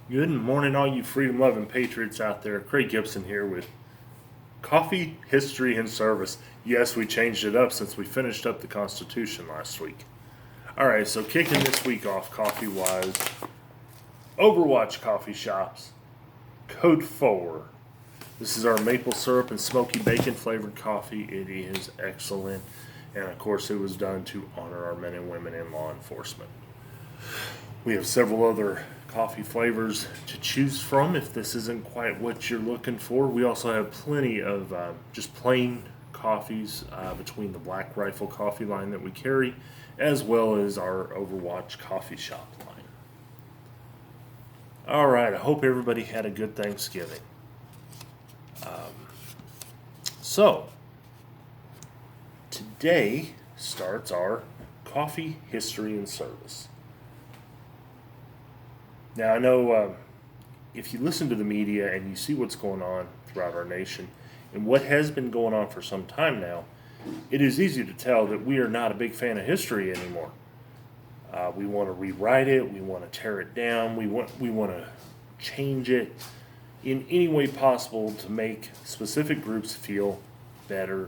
Good morning, all you freedom loving patriots out there. Craig Gibson here with Coffee, History, and Service. Yes, we changed it up since we finished up the Constitution last week. All right, so kicking this week off coffee wise, Overwatch Coffee Shops, Code 4. This is our maple syrup and smoky bacon flavored coffee. It is excellent. And of course, it was done to honor our men and women in law enforcement. We have several other coffee flavors to choose from if this isn't quite what you're looking for. We also have plenty of just plain coffees between the Black Rifle coffee line that we carry, as well as our Overwatch coffee shop line. All right, I hope everybody had a good Thanksgiving. So, today starts our coffee history and service. Now, I know if you listen to the media and you see what's going on throughout our nation and what has been going on for some time now, it is easy to tell that we are not a big fan of history anymore. We want to rewrite it. We want to tear it down. We want to change it in any way possible to make specific groups feel better,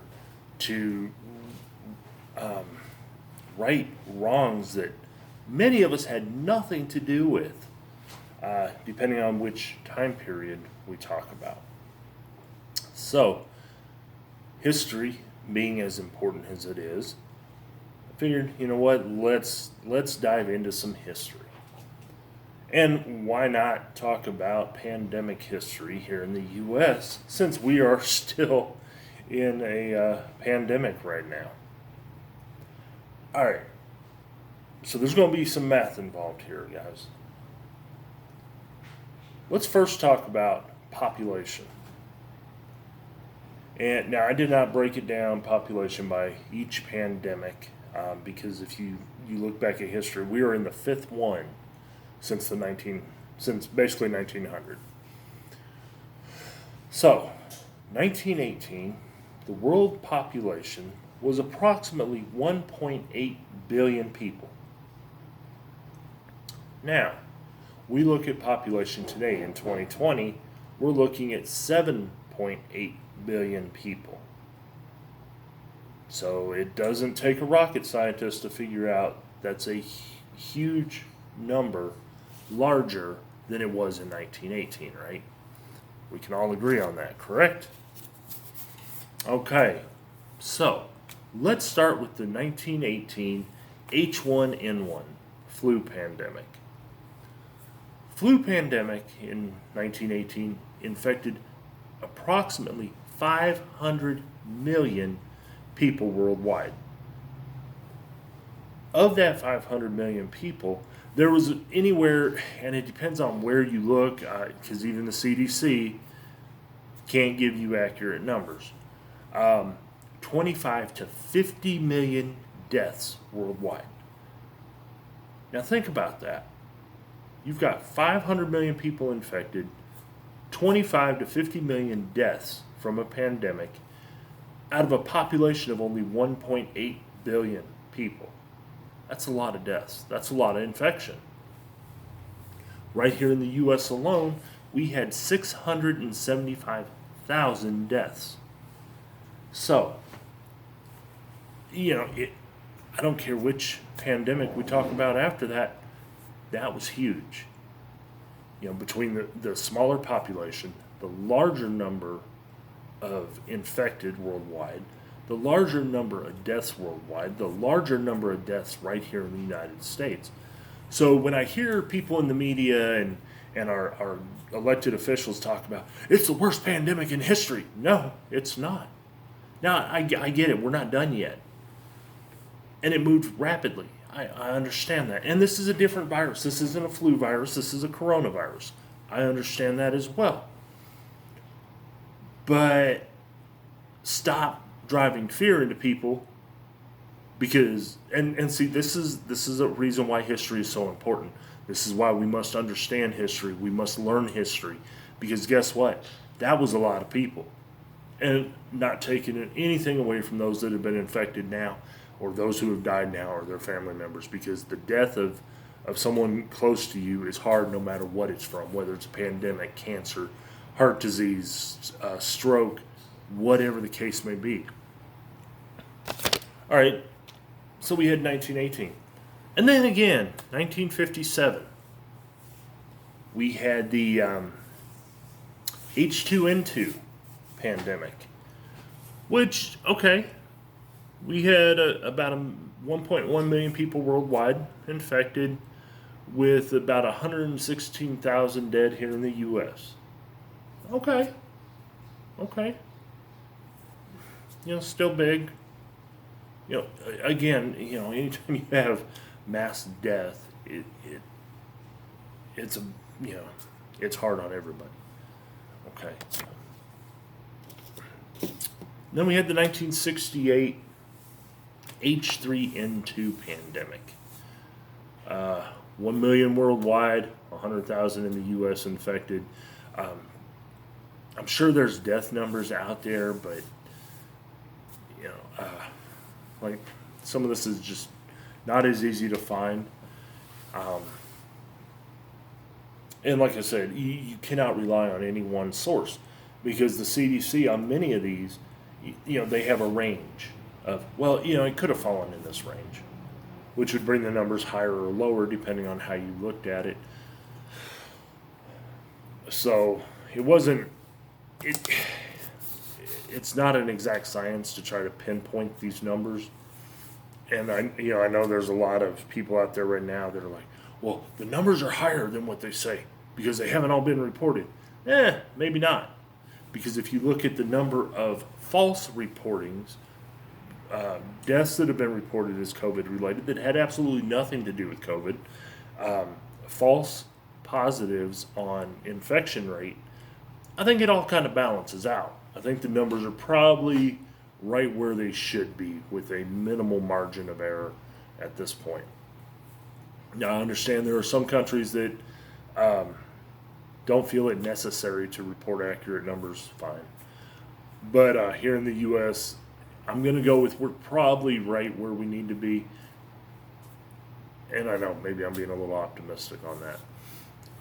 to right wrongs that many of us had nothing to do with, depending on which time period we talk about. So, history being as important as it is, I figured, you know what, let's dive into some history. And why not talk about pandemic history here in the U.S. since we are still in a pandemic right now? All right, so there's going to be some math involved here, guys. Let's first talk about population. And now I did not break it down population by each pandemic because if you look back at history, we are in the fifth one since basically 1900. So, 1918, the world population was approximately 1.8 billion people. Now, we look at population today in 2020, we're looking at 7.8 billion people. So it doesn't take a rocket scientist to figure out that's a huge number, larger than it was in 1918, right? We can all agree on that, correct? Okay, so let's start with the 1918 H1N1 flu pandemic. Flu pandemic in 1918 infected approximately 500 million people worldwide. Of that 500 million people, there was anywhere, and it depends on where you look, because even the CDC can't give you accurate numbers, 25 to 50 million deaths worldwide. Now think about that. You've got 500 million people infected, 25 to 50 million deaths from a pandemic out of a population of only 1.8 billion people. That's a lot of deaths. That's a lot of infection. Right here in the U.S. alone, we had 675,000 deaths. So, I don't care which pandemic we talk about after that, that was huge. Between the smaller population, the larger number of infected worldwide, the larger number of deaths worldwide, the larger number of deaths right here in the United States. So when I hear people in the media and our elected officials talk about it's the worst pandemic in history, no, it's not. Now, I get it, we're not done yet. And it moved rapidly. I understand that. And this is a different virus. This isn't a flu virus. This is a coronavirus. I understand that as well. But stop driving fear into people because and see this is a reason why history is so important. This is why we must understand history. We must learn history because guess what? That was a lot of people. And not taking anything away from those that have been infected now or those who have died now or their family members because the death of of someone close to you is hard no matter what it's from, whether it's a pandemic, cancer, heart disease, stroke, whatever the case may be. All right, so we had 1918. And then again, 1957, we had the H2N2 pandemic, which, okay, we had about 1.1 million people worldwide infected, with about 116,000 dead here in the U.S. Okay. Still big. Again, anytime you have mass death, it's it's hard on everybody. Okay. Then we had the 1968 H3N2 pandemic. 1 million worldwide, 100,000 in the U.S. infected. I'm sure there's death numbers out there, but like some of this is just not as easy to find. And like I said, you cannot rely on any one source, because the CDC on many of these, they have a range of, it could have fallen in this range, which would bring the numbers higher or lower depending on how you looked at it. So it's not an exact science to try to pinpoint these numbers. And I know there's a lot of people out there right now that are like, well, the numbers are higher than what they say because they haven't all been reported. Maybe not. Because if you look at the number of false reportings, deaths that have been reported as COVID related that had absolutely nothing to do with COVID, false positives on infection rate, I think it all kind of balances out. I think the numbers are probably right where they should be, with a minimal margin of error at this point. Now, I understand there are some countries that don't feel it necessary to report accurate numbers. Fine. But here in the U.S., I'm going to go with we're probably right where we need to be. And I know maybe I'm being a little optimistic on that.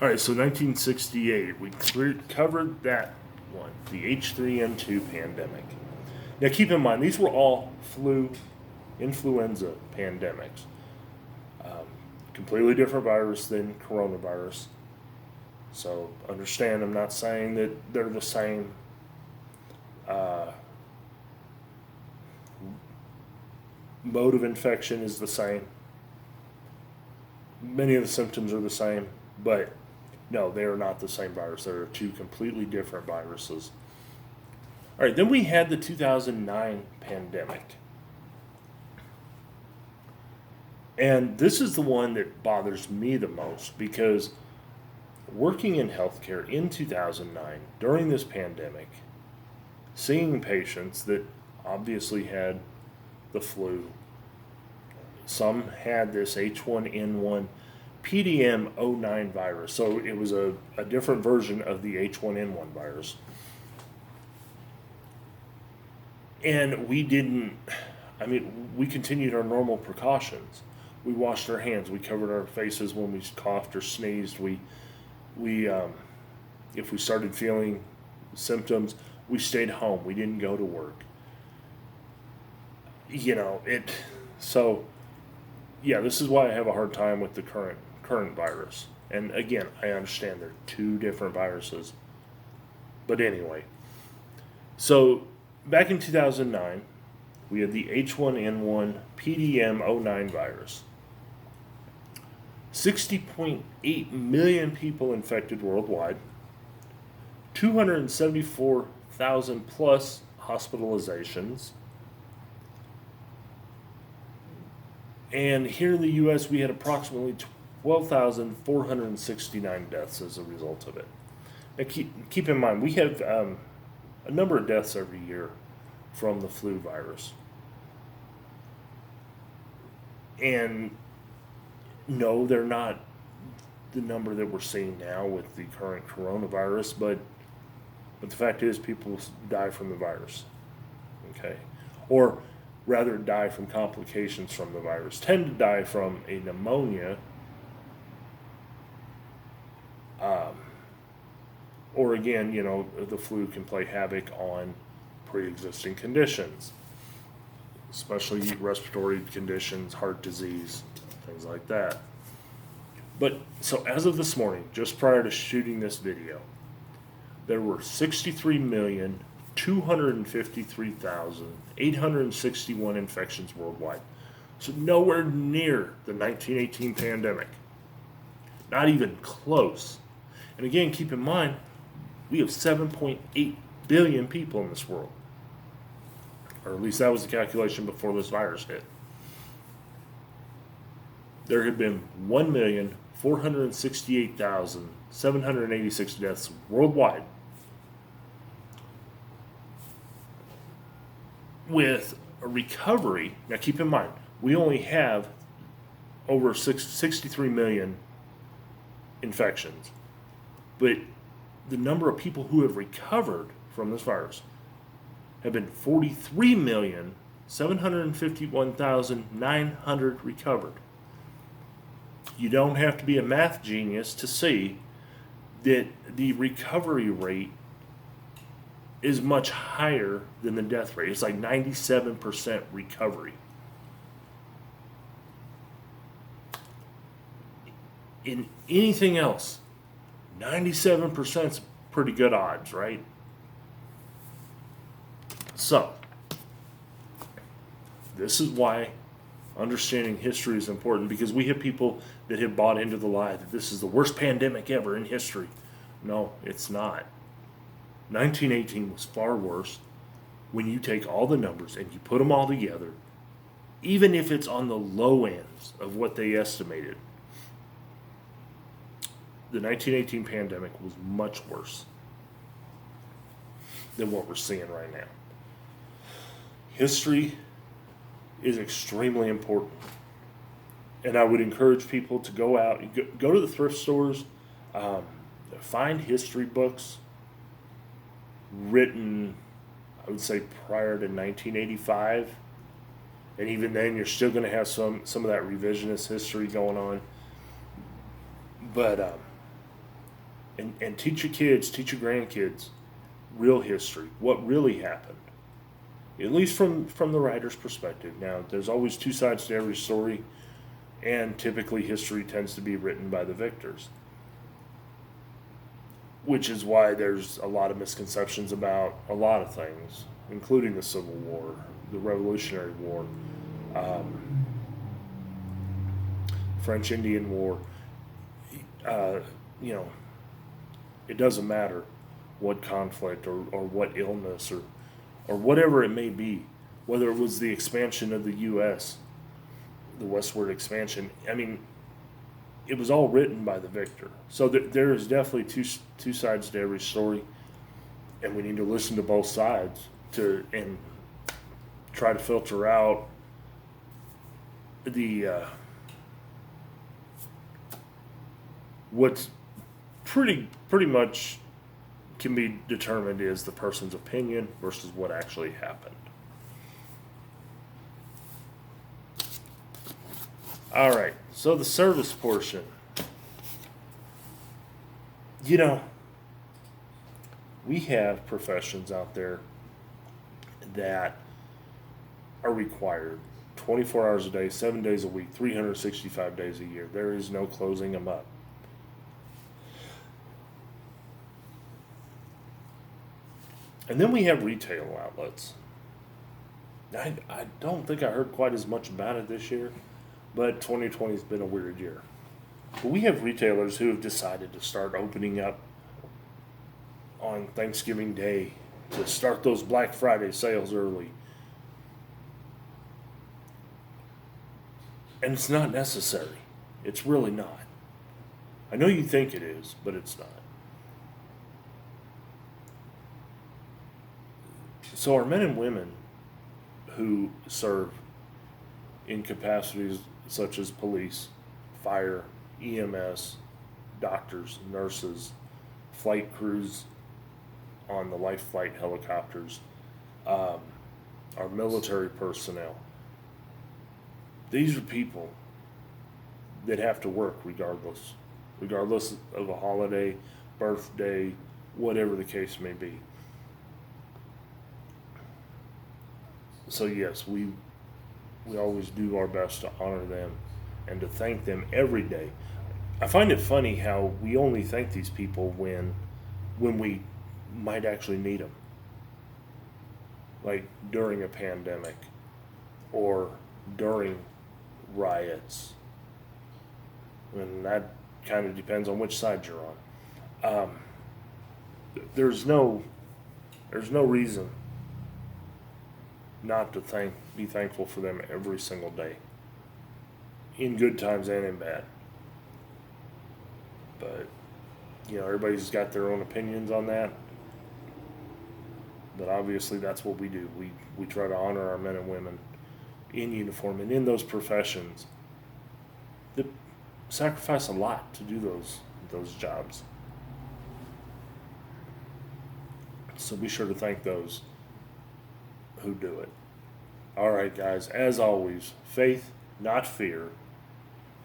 All right, so 1968, we covered that one, the H3N2 pandemic. Now keep in mind, these were all influenza pandemics. Completely different virus than coronavirus. So understand, I'm not saying that they're the same. Mode of infection is the same. Many of the symptoms are the same, but no, they are not the same virus. They are two completely different viruses. All right, then we had the 2009 pandemic. And this is the one that bothers me the most, because working in healthcare in 2009, during this pandemic, seeing patients that obviously had the flu, some had this H1N1 PDM09 virus. So it was a different version of the H1N1 virus. And we continued our normal precautions. We washed our hands. We covered our faces when we coughed or sneezed. We if we started feeling symptoms, we stayed home. We didn't go to work. So, yeah, this is why I have a hard time with the current virus. And again, I understand they're two different viruses. But anyway, so back in 2009, we had the H1N1 PDM09 virus. 60.8 million people infected worldwide, 274,000 plus hospitalizations. And here in the U.S., we had approximately 12,469 deaths as a result of it. Now keep in mind, we have a number of deaths every year from the flu virus. And no, they're not the number that we're seeing now with the current coronavirus, but the fact is people die from the virus, okay? Or rather die from complications from the virus. Tend to die from a pneumonia Or again, the flu can play havoc on pre-existing conditions, especially respiratory conditions, heart disease, things like that. But so as of this morning, just prior to shooting this video, there were 63,253,861 infections worldwide. So nowhere near the 1918 pandemic. Not even close. And again, keep in mind, we have 7.8 billion people in this world. Or at least that was the calculation before this virus hit. There have been 1,468,786 deaths worldwide, with a recovery. Now keep in mind, we only have over 63 million infections, but the number of people who have recovered from this virus have been 43,751,900 recovered. You don't have to be a math genius to see that the recovery rate is much higher than the death rate. It's like 97% recovery. In anything else, 97% is pretty good odds, right? So, this is why understanding history is important, because we have people that have bought into the lie that this is the worst pandemic ever in history. No, it's not. 1918 was far worse when you take all the numbers and you put them all together, even if it's on the low ends of what they estimated. The 1918 pandemic was much worse than what we're seeing right now. History is extremely important. And I would encourage people to go out, go to the thrift stores, find history books written, I would say, prior to 1985. And even then, you're still going to have some of that revisionist history going on. But, and teach your kids, teach your grandkids real history, what really happened. At least from the writer's perspective. Now, there's always two sides to every story, and typically history tends to be written by the victors. Which is why there's a lot of misconceptions about a lot of things, including the Civil War, the Revolutionary War, French Indian War. It doesn't matter what conflict or what illness or whatever it may be, whether it was the expansion of the U.S., the westward expansion. I mean, it was all written by the victor. So there is definitely two sides to every story, and we need to listen to both sides and try to filter out the what's pretty much can be determined is the person's opinion versus what actually happened. All right, so the service portion. We have professions out there that are required 24 hours a day, 7 days a week, 365 days a year. There is no closing them up. And then we have retail outlets. I don't think I heard quite as much about it this year, but 2020 has been a weird year. But we have retailers who have decided to start opening up on Thanksgiving Day to start those Black Friday sales early. And it's not necessary. It's really not. I know you think it is, but it's not. So our men and women who serve in capacities such as police, fire, EMS, doctors, nurses, flight crews on the life flight helicopters, our military personnel, these are people that have to work regardless of a holiday, birthday, whatever the case may be. So yes, we always do our best to honor them and to thank them every day. I find it funny how we only thank these people when we might actually need them, like during a pandemic or during riots, and that kind of depends on which side you're on. There's no reason not to be thankful for them every single day, in good times and in bad. But everybody's got their own opinions on that. But obviously, that's what we do. We try to honor our men and women in uniform and in those professions that sacrifice a lot to do those jobs. So be sure to thank those who do it. All right, guys, as always, faith, not fear,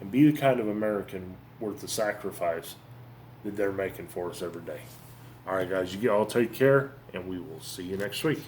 and be the kind of American worth the sacrifice that they're making for us every day. All right, guys, you all take care, and we will see you next week.